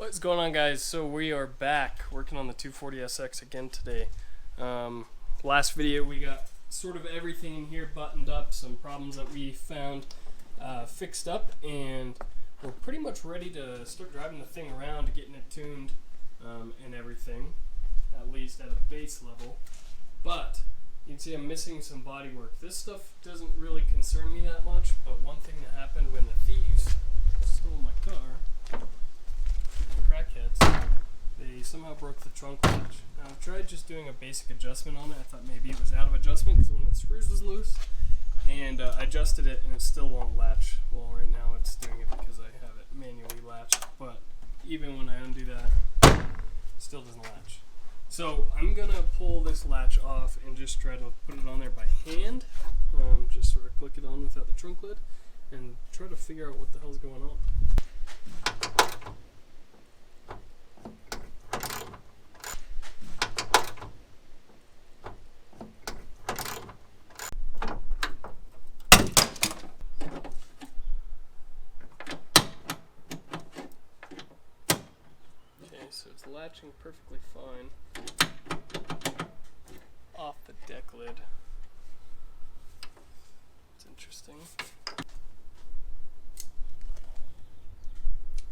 What's going on, guys? So we are back working on the 240SX again today. Last video we got sort of everything in here buttoned up, some problems that we found fixed up, and we're pretty much ready to start driving the thing around, getting it tuned and everything, at least at a base level. But you can see I'm missing some body work. This stuff doesn't really concern me that much, but one thing that happened when the thieves stole my car, crackheads, they somehow broke the trunk latch. Now I've tried just doing a basic adjustment on it. I thought maybe it was out of adjustment because one of the screws was loose, and I adjusted it and it still won't latch. Well, right now it's doing it because I have it manually latched, but even when I undo that, it still doesn't latch. So I'm gonna pull this latch off and just try to put it on there by hand, just sort of click it on without the trunk lid, and try to figure out what the hell's going on. So it's latching perfectly fine off the deck lid. It's interesting.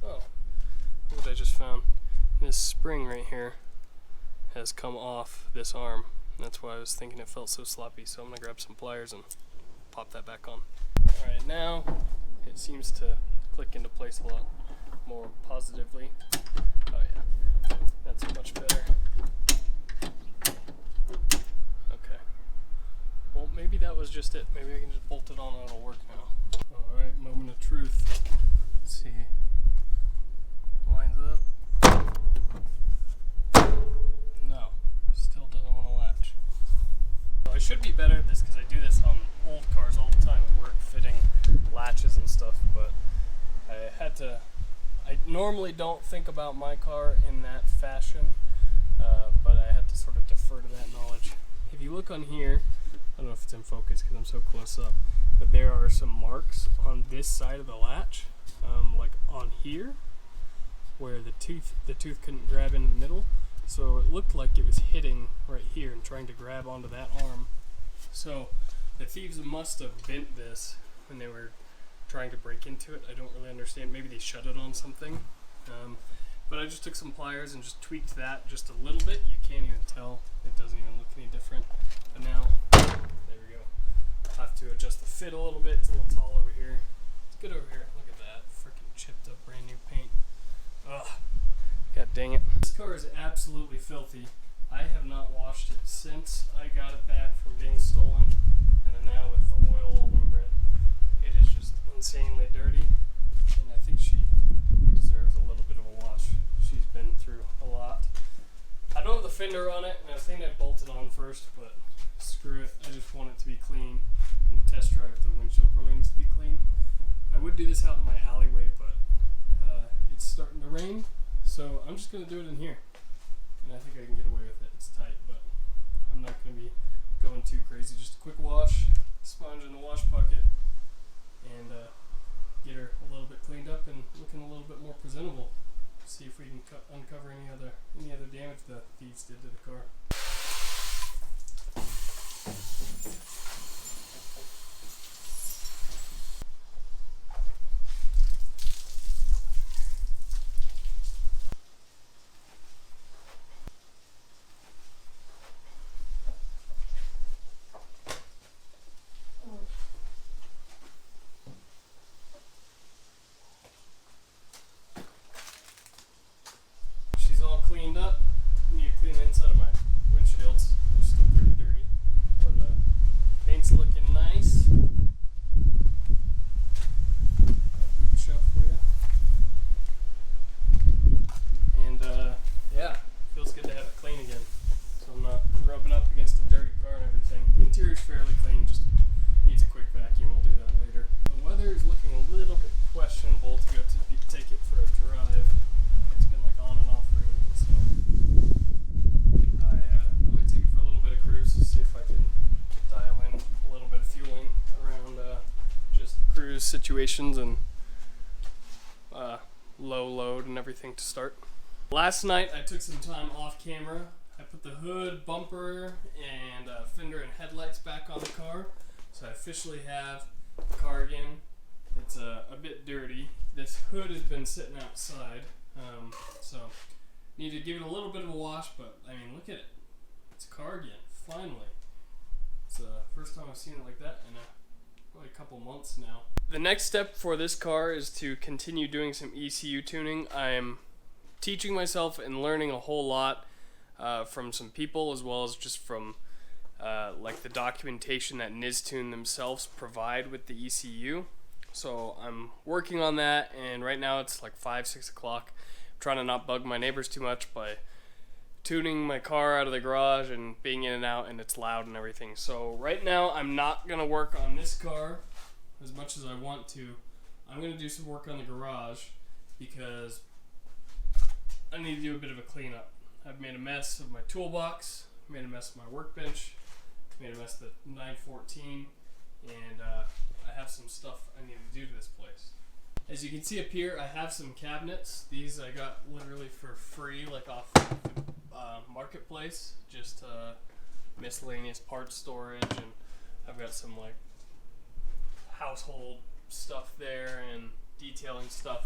Oh, look what I just found. This spring right here has come off this arm. That's why I was thinking it felt so sloppy. So I'm gonna grab some pliers and pop that back on. Alright, now it seems to click into place a lot more positively. Oh yeah, that's much better. Okay. Well, maybe that was just it. Maybe I can just bolt it on and it'll work now. Alright, moment of truth. Let's see. Lines up. No, still doesn't want to latch. So I should be better at this because I do this on old cars all the time at work, fitting latches and stuff, but I had to. I normally don't think about my car in that fashion, but I had to sort of defer to that knowledge. If you look on here, I don't know if it's in focus because I'm so close up, but there are some marks on this side of the latch, like on here, where the tooth couldn't grab into the middle. So it looked like it was hitting right here and trying to grab onto that arm. So the thieves must have bent this when they were trying to break into it. I don't really understand. Maybe they shut it on something. But I just took some pliers and just tweaked that just a little bit. You can't even tell. It doesn't even look any different. But now, there we go. I'll have to adjust the fit a little bit. It's a little tall over here. It's good over here. Look at that. Freaking chipped up brand new paint. Ugh. God dang it. This car is absolutely filthy. I have not washed it since I got it back from being stolen. And then now with the oil all over it, it is just insanely dirty, and I think she deserves a little bit of a wash. She's been through a lot. I don't have the fender on it, and I was thinking I'd bolt it on first, but screw it. I just want it to be clean, and the test drive, the windshield really needs to be clean. I would do this out in my alleyway, but it's starting to rain, so I'm just going to do it in here, and I think I can get away with it. It's tight, but I'm not going to be going too crazy. Just a quick wash, sponge in the wash bucket, and get her a little bit cleaned up and looking a little bit more presentable. See if we can uncover any other damage the thieves did to the car. Cleaned up. Need to clean the inside of my windshields. They're still pretty dirty, but paint's looking nice. Booby shop for you. And yeah, feels good to have it clean again. So I'm not rubbing up against a dirty car and everything. Interior's fairly clean, just needs a quick vacuum. We'll do that later. The weather is looking a little bit questionable to go to take it for a drive. It's been like on and off raining, so I'm going to take it for a little bit of cruise to see if I can dial in a little bit of fueling around just cruise situations and low load and everything to start. Last night I took some time off camera. I put the hood, bumper, and fender and headlights back on the car. So I officially have the car again. It's a bit dirty. This hood has been sitting outside, so need to give it a little bit of a wash, but I mean, look at it. It's a car again, finally. It's the first time I've seen it like that in probably a couple months now. The next step for this car is to continue doing some ECU tuning. I'm teaching myself and learning a whole lot from some people, as well as just from like the documentation that Niztune themselves provide with the ECU. So I'm working on that, and right now it's like 5-6 o'clock. I'm trying to not bug my neighbors too much by tuning my car out of the garage and being in and out, and it's loud and everything. So right now I'm not going to work on this car as much as I want to. I'm going to do some work on the garage because I need to do a bit of a cleanup. I've made a mess of my toolbox, made a mess of my workbench, made a mess of the 914, and I have some stuff I need to do to this place. As you can see up here, I have some cabinets. These I got literally for free, like off Marketplace, just miscellaneous parts storage, and I've got some like household stuff there and detailing stuff.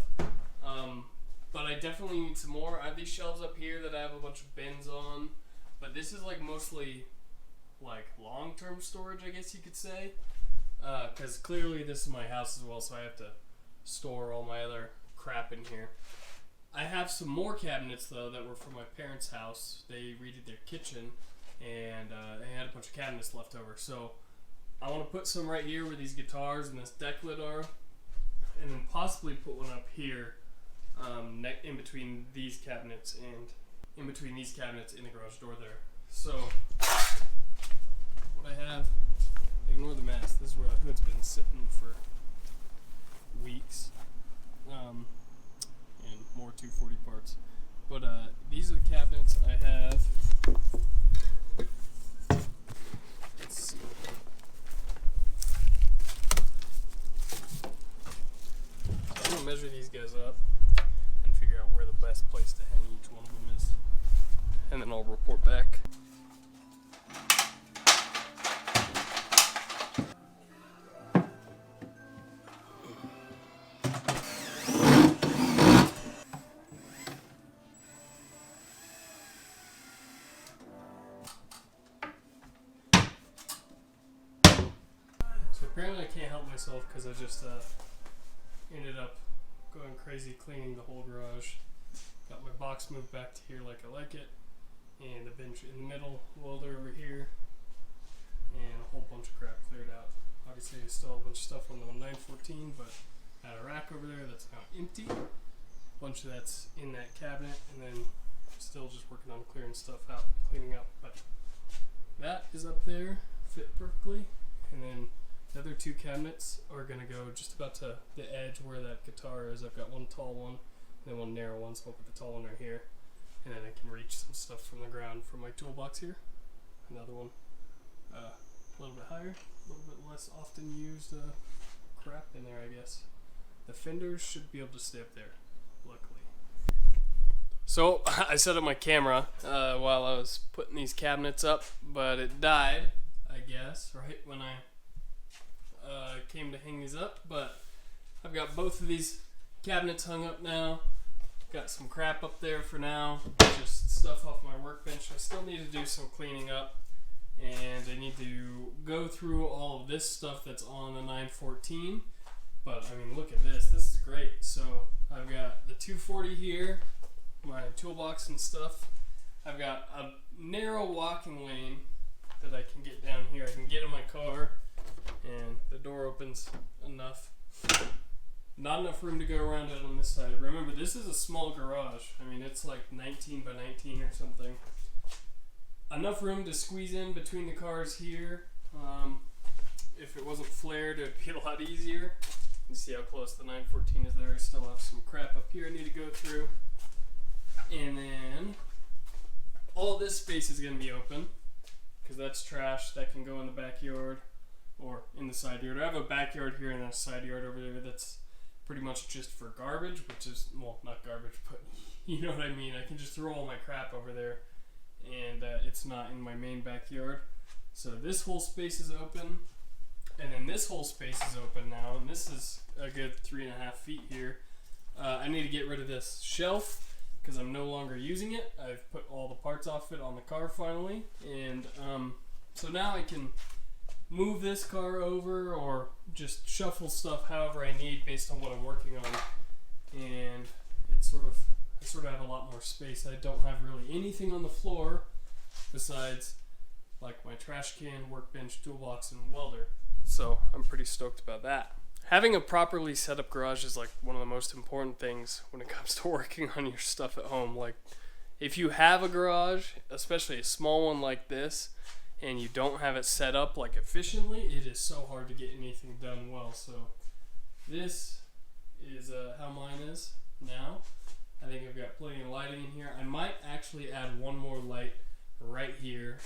But I definitely need some more. I have these shelves up here that I have a bunch of bins on, but this is like mostly like long-term storage, I guess you could say, because clearly this is my house as well, so I have to store all my other crap in here. I have some more cabinets though that were from my parents' house. They redid their kitchen, and they had a bunch of cabinets left over, so I want to put some right here where these guitars and this deck lid are, and then possibly put one up here in between these cabinets and in between these cabinets in the garage door there. So what I have, ignore the mess, this is where the hood's been sitting for weeks, and more 240 parts. But these are the cabinets I have. Let's see. I'm gonna measure these guys up and figure out where the best place to hang each one of them is, and then I'll report back. So apparently I can't help myself because I just ended up going crazy cleaning the whole garage. Got my box moved back to here like I like it, and the bench in the middle, welder over here, and a whole bunch of crap cleared out. Obviously there's still a bunch of stuff on the 914, but I had a rack over there that's now empty. A bunch of that's in that cabinet, and then still just working on clearing stuff out, cleaning up. But that is up there, fit perfectly, and then the other two cabinets are going to go just about to the edge where that guitar is. I've got one tall one and then one narrow one, so I'll put the tall one right here, and then I can reach some stuff from the ground from my toolbox here. Another one a little bit higher, a little bit less often used crap in there, I guess. The fenders should be able to stay up there, luckily. So I set up my camera while I was putting these cabinets up, but it died, I guess, right when I came to hang these up. But I've got both of these cabinets hung up now. Got some crap up there for now, just stuff off my workbench. I still need to do some cleaning up, and I need to go through all of this stuff that's on the 914. But I mean, look at this. This is great. So I've got the 240 here, my toolbox and stuff. I've got a narrow walking lane that I can get down here. I can get in my car, and the door opens enough. Not enough room to go around it on this side. Remember, this is a small garage. I mean, it's like 19 by 19 or something. Enough room to squeeze in between the cars here. If it wasn't flared, it would be a lot easier. You see how close the 914 is there. I still have some crap up here I need to go through. And then all this space is going to be open, because that's trash that can go in the backyard or in the side yard. I have a backyard here and a side yard over there that's pretty much just for garbage, which is, well, not garbage, but you know what I mean. I can just throw all my crap over there, and it's not in my main backyard. So this whole space is open, and then this whole space is open now, and this is a good 3.5 feet here. I need to get rid of this shelf because I'm no longer using it. I've put all the parts off it on the car finally, and so now I can move this car over or just shuffle stuff however I need based on what I'm working on. And it's I sort of have a lot more space. I don't have really anything on the floor besides like my trash can, workbench, toolbox, and welder. So I'm pretty stoked about that. Having a properly set up garage is like one of the most important things when it comes to working on your stuff at home. Like if you have a garage, especially a small one like this, and you don't have it set up like efficiently, it is so hard to get anything done well. So this is how mine is now. I think I've got plenty of lighting in here. I might actually add one more light right here.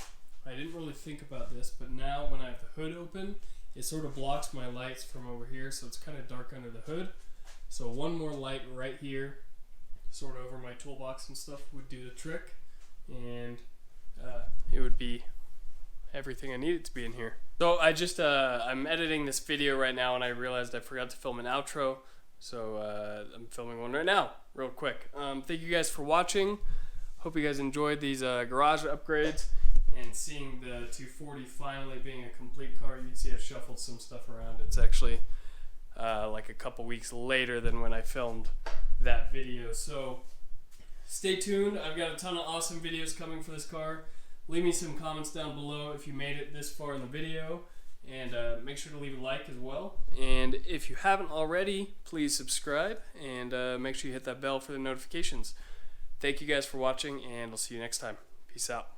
I didn't really think about this, but now when I have the hood open, it sort of blocks my lights from over here, so it's kind of dark under the hood. So one more light right here, sort of over my toolbox and stuff, would do the trick, and it would be everything I needed to be in here. So I'm editing this video right now, and I realized I forgot to film an outro, so I'm filming one right now, real quick. Thank you guys for watching. Hope you guys enjoyed these garage upgrades, and seeing the 240 finally being a complete car. You can see I've shuffled some stuff around. It's actually like a couple weeks later than when I filmed that video. So stay tuned. I've got a ton of awesome videos coming for this car. Leave me some comments down below if you made it this far in the video, and make sure to leave a like as well. And if you haven't already, please subscribe, and make sure you hit that bell for the notifications. Thank you guys for watching, and I'll see you next time. Peace out.